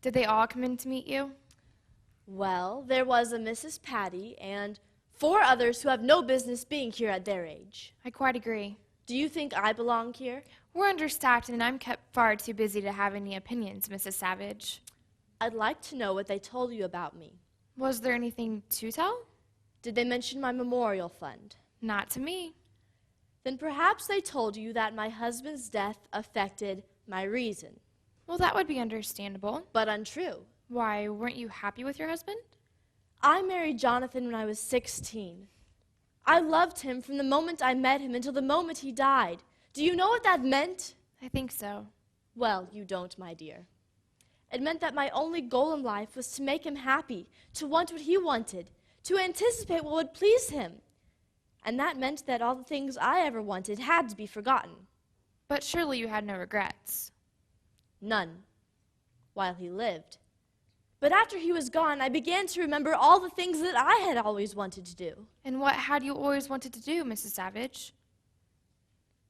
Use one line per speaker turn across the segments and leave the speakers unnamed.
Did they all come in to meet you?
Well, there was a Mrs. Patty and 4 others who have no business being here at their age.
I quite agree.
Do you think I belong here?
We're understaffed, and I'm kept far too busy to have any opinions, Mrs. Savage.
I'd like to know what they told you about me.
Was there anything to tell?
Did they mention my memorial fund?
Not to me.
Then perhaps they told you that my husband's death affected my reason.
Well, that would be understandable.
But untrue.
Why, weren't you happy with your husband?
I married Jonathan when I was 16. I loved him from the moment I met him until the moment he died. Do you know what that meant?
I think so.
Well, you don't, my dear. It meant that my only goal in life was to make him happy, to want what he wanted, to anticipate what would please him. And that meant that all the things I ever wanted had to be forgotten.
But surely you had no regrets.
None, while he lived. But after he was gone, I began to remember all the things that I had always wanted to do.
And what had you always wanted to do, Mrs. Savage?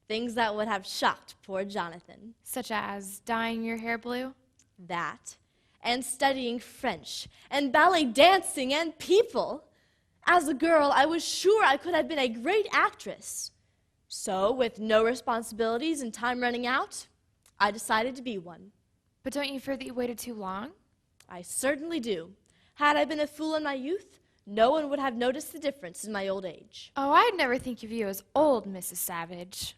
Things that would have shocked poor Jonathan.
Such as dyeing your hair blue?
That, and studying French, and ballet dancing, and people. As a girl, I was sure I could have been a great actress. So, with no responsibilities and time running out, I decided to be one.
But don't you fear that you waited too long?
I certainly do. Had I been a fool in my youth, no one would have noticed the difference in my old age.
Oh, I'd never think of you as old, Mrs. Savage.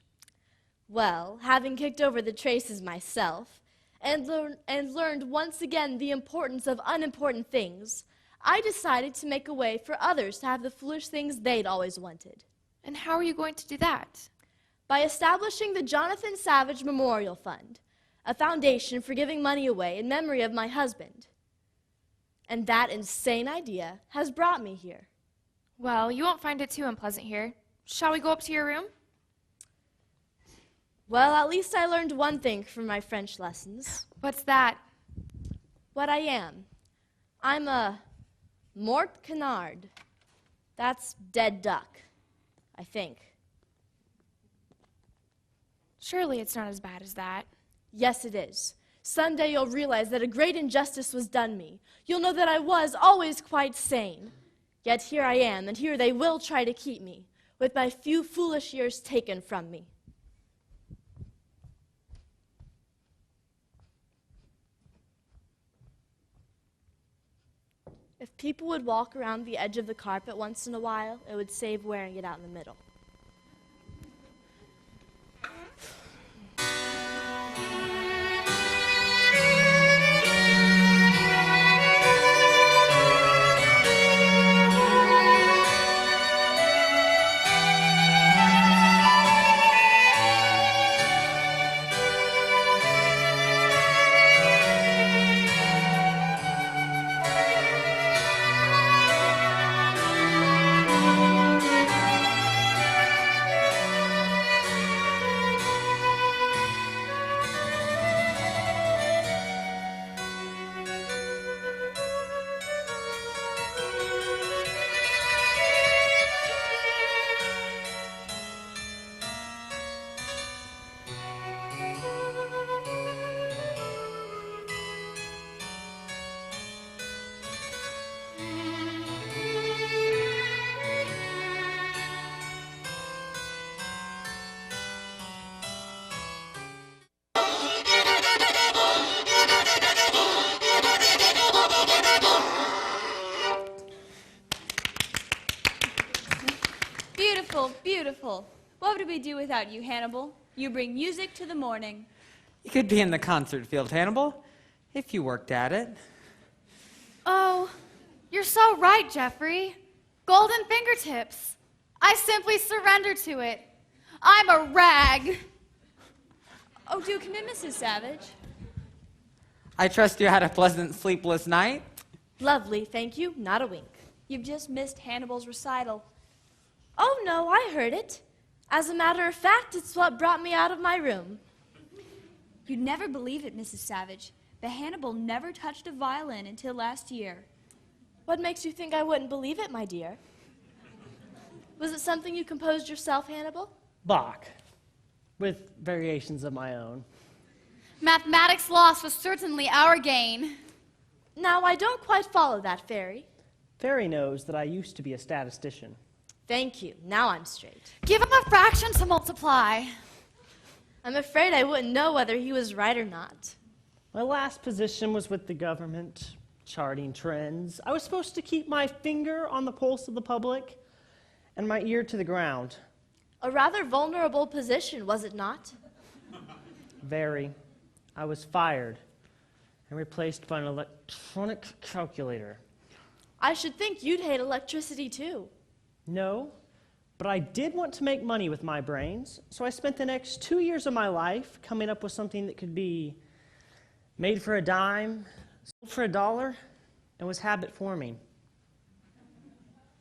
Well, having kicked over the traces myself, and learned once again the importance of unimportant things, I decided to make a way for others to have the foolish things they'd always wanted.
And how are you going to do that?
By establishing the Jonathan Savage Memorial Fund, a foundation for giving money away in memory of my husband. And that insane idea has brought me here.
Well, you won't find it too unpleasant here. Shall we go up to your room?
Well, at least I learned one thing from my French lessons.
What's that?
What I am. I'm a mort canard. That's dead duck, I think.
Surely it's not as bad as that.
Yes, it is. Someday you'll realize that a great injustice was done me. You'll know that I was always quite sane. Yet here I am, and here they will try to keep me, with my few foolish years taken from me. If people would walk around the edge of the carpet once in a while, it would save wearing it out in the middle.
Beautiful, beautiful. What would we do without you, Hannibal? You bring music to the morning.
You could be in the concert field, Hannibal, if you worked at it.
Oh, you're so right, Jeffrey. Golden fingertips. I simply surrender to it. I'm a rag.
Oh, do come in, Mrs. Savage.
I trust you had a pleasant, sleepless night.
Lovely, thank you, not a wink.
You've just missed Hannibal's recital.
Oh no, I heard it. As a matter of fact, it's what brought me out of my room.
You'd never believe it, Mrs. Savage, but Hannibal never touched a violin until last year.
What makes you think I wouldn't believe it, my dear? Was it something you composed yourself, Hannibal?
Bach, with variations of my own.
Mathematics loss was certainly our gain.
Now, I don't quite follow that, Fairy.
Fairy knows that I used to be a statistician.
Thank you. Now I'm straight.
Give him a fraction to multiply.
I'm afraid I wouldn't know whether he was right or not.
My last position was with the government, charting trends. I was supposed to keep my finger on the pulse of the public and my ear to the ground.
A rather vulnerable position, was it not?
Very. I was fired and replaced by an electronic calculator.
I should think you'd hate electricity too.
No, but I did want to make money with my brains, so I spent the next 2 years of my life coming up with something that could be made for a dime, sold for $1, and was habit forming.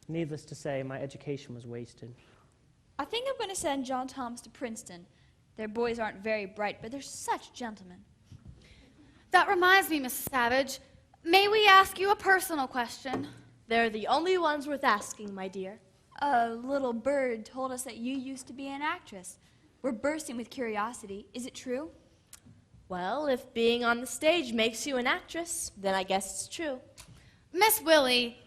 Needless to say, my education was wasted.
I think I'm going to send John Thomas to Princeton. Their boys aren't very bright, but they're such gentlemen.
That reminds me, Mrs. Savage. May we ask you a personal question?
They're the only ones worth asking, my dear.
A little bird told us that you used to be an actress. We're bursting with curiosity. Is it true?
Well, if being on the stage makes you an actress, then I guess it's true.
Miss Willie,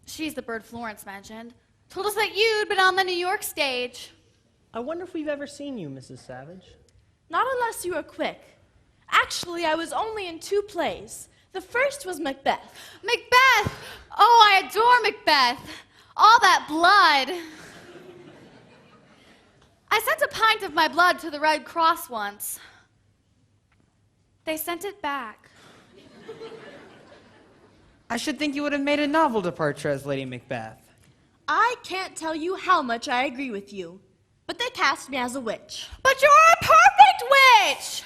she's the bird Florence mentioned, told us that you'd been on the New York stage.
I wonder if we've ever seen you, Mrs. Savage.
Not unless you were quick. Actually, I was only in 2 plays. The first was Macbeth.
Macbeth! Oh, I adore Macbeth. All that blood. I sent a pint of my blood to the Red Cross once. They sent it back.
I should think you would have made a novel departure as Lady Macbeth.
I can't tell you how much I agree with you, but they cast me as a witch.
But you're a perfect witch!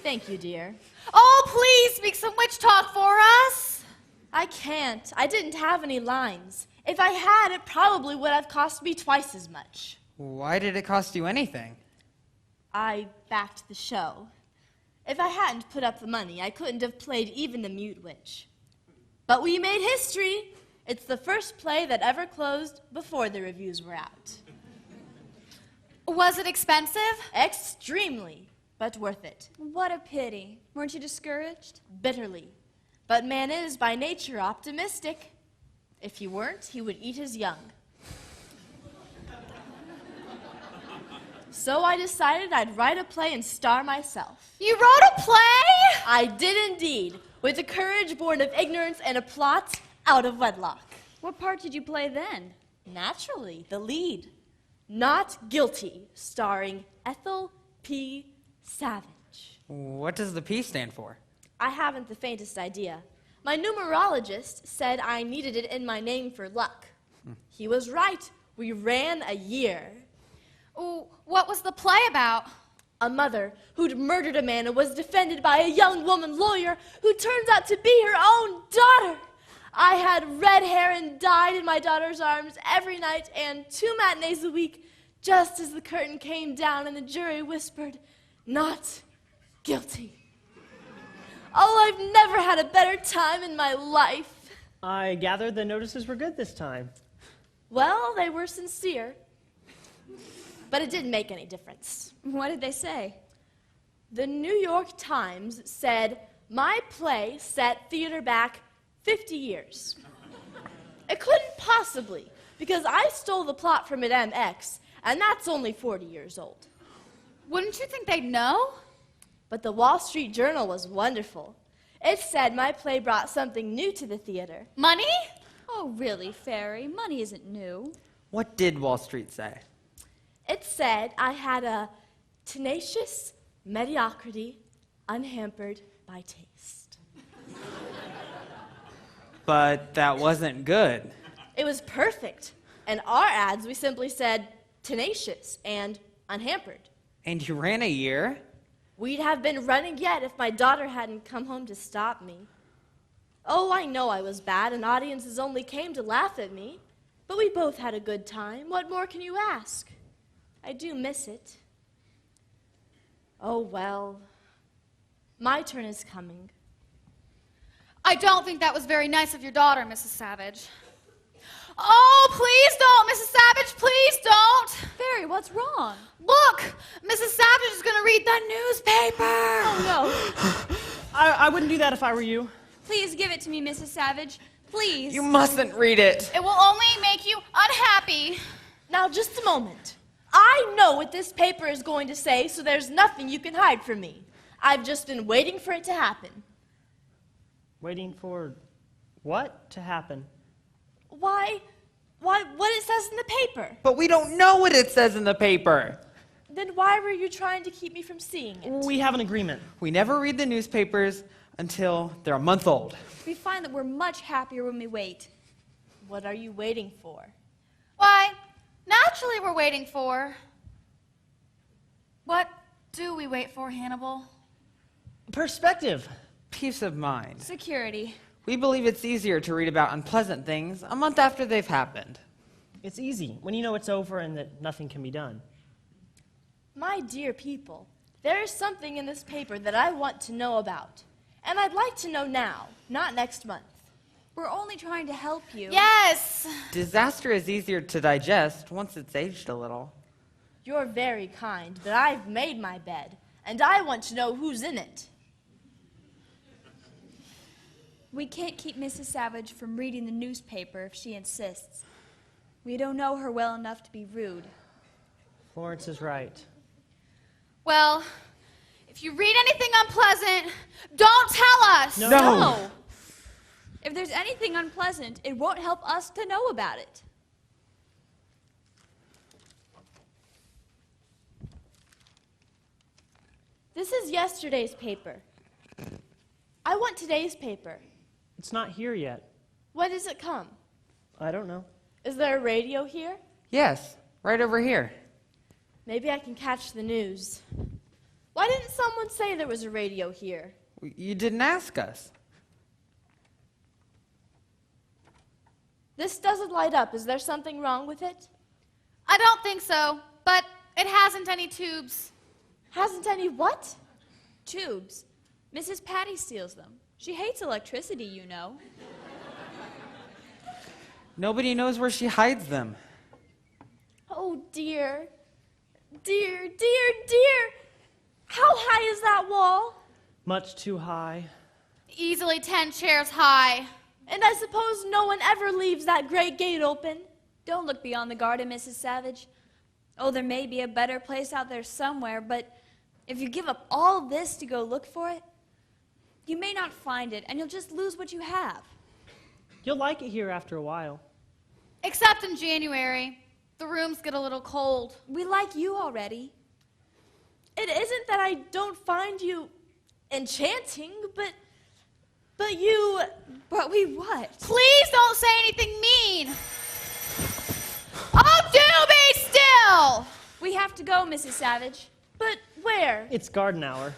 Thank you, dear.
Oh, please speak some witch talk for us.
I can't. I didn't have any lines. If I had, it probably would have cost me twice as much.
Why did it cost you anything?
I backed the show. If I hadn't put up the money, I couldn't have played even the mute witch. But we made history. It's the first play that ever closed before the reviews were out.
Was it expensive?
Extremely, but worth it.
What a pity. Weren't you discouraged?
Bitterly. But man is by nature optimistic. If he weren't, he would eat his young. So I decided I'd write a play and star myself.
You wrote a play?
I did indeed, with a courage born of ignorance and a plot out of wedlock.
What part did you play then?
Naturally, the lead. Not Guilty, starring Ethel P. Savage.
What does the P stand for?
I haven't the faintest idea. My numerologist said I needed it in my name for luck. He was right. We ran a year.
Ooh, what was the play about?
A mother who'd murdered a man and was defended by a young woman lawyer who turns out to be her own daughter. I had red hair and died in my daughter's arms every night and 2 matinees a week, just as the curtain came down and the jury whispered, "Not guilty." Oh, I've never had a better time in my life.
I gather the notices were good this time.
Well, they were sincere, but it didn't make any difference.
What did they say?
The New York Times said, my play set theater back 50 years. It couldn't possibly, because I stole the plot from Madame X, and that's only 40 years old.
Wouldn't you think they'd know?
But the Wall Street Journal was wonderful. It said my play brought something new to the theater.
Money?
Oh, really, Fairy? Money isn't new.
What did Wall Street say?
It said I had a tenacious mediocrity unhampered by taste.
But that wasn't good.
It was perfect. In our ads, we simply said tenacious and unhampered.
And you ran a year?
We'd have been running yet if my daughter hadn't come home to stop me. Oh, I know I was bad, and audiences only came to laugh at me. But we both had a good time. What more can you ask? I do miss it. Oh, well. My turn is coming.
I don't think that was very nice of your daughter, Mrs. Savage. Oh, please don't, Mrs. Savage, please don't.
Fairy, what's wrong?
Look, Mrs. Savage is going to read the newspaper.
Oh, no.
I wouldn't do that if I were you.
Please give it to me, Mrs. Savage. Please.
You mustn't read it.
It will only make you unhappy.
Now, just a moment. I know what this paper is going to say, so there's nothing you can hide from me. I've just been waiting for it to happen.
Waiting for what to happen?
Why, what it says in the paper.
But we don't know what it says in the paper.
Then why were you trying to keep me from seeing it?
We have an agreement.
We never read the newspapers until they're a month old.
We find that we're much happier when we wait.
What are you waiting for?
Why, naturally we're waiting for. What do we wait for, Hannibal?
Perspective.
Peace of mind.
Security.
We believe it's easier to read about unpleasant things a month after they've happened.
It's easy when you know it's over and that nothing can be done.
My dear people, there is something in this paper that I want to know about. And I'd like to know now, not next month.
We're only trying to help you.
Yes.
Disaster is easier to digest once it's aged a little.
You're very kind, but I've made my bed, and I want to know who's in it.
We can't keep Mrs. Savage from reading the newspaper if she insists. We don't know her well enough to be rude.
Florence is right.
Well, if you read anything unpleasant, don't tell us.
No.
If there's anything unpleasant, it won't help us to know about it.
This is yesterday's paper. I want today's paper.
It's not here yet.
When does it come?
I don't know.
Is there a radio here?
Yes, right over here.
Maybe I can catch the news. Why didn't someone say there was a radio here?
You didn't ask us.
This doesn't light up. Is there something wrong with it?
I don't think so, but it hasn't any tubes.
Hasn't any what?
Tubes. Mrs. Patty steals them. She hates electricity, you know.
Nobody knows where she hides them.
Oh, dear. Dear, dear, dear. How high is that wall?
Much too high.
Easily 10 chairs high.
And I suppose no one ever leaves that great gate open.
Don't look beyond the garden, Mrs. Savage. Oh, there may be a better place out there somewhere, but if you give up all this to go look for it, you may not find it, and you'll just lose what you have.
You'll like it here after a while.
Except in January. The rooms get a little cold.
We like you already.
It isn't that I don't find you enchanting, but you...
But we what?
Please don't say anything mean. Oh, do be still!
We have to go, Mrs. Savage.
But where?
It's garden hour.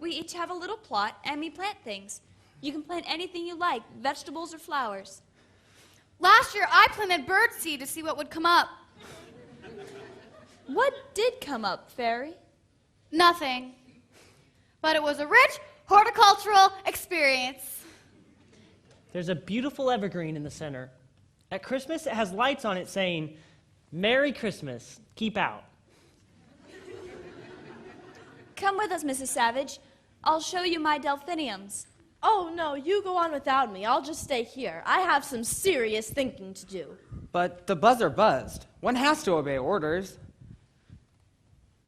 We each have a little plot, and we plant things. You can plant anything you like, vegetables or flowers.
Last year, I planted birdseed to see what would come up.
What did come up, Fairy?
Nothing. But it was a rich horticultural experience.
There's a beautiful evergreen in the center. At Christmas, it has lights on it saying, "Merry Christmas, keep out."
Come with us, Mrs. Savage. I'll show you my delphiniums.
Oh, no, you go on without me. I'll just stay here. I have some serious thinking to do.
But the buzzer buzzed. One has to obey orders.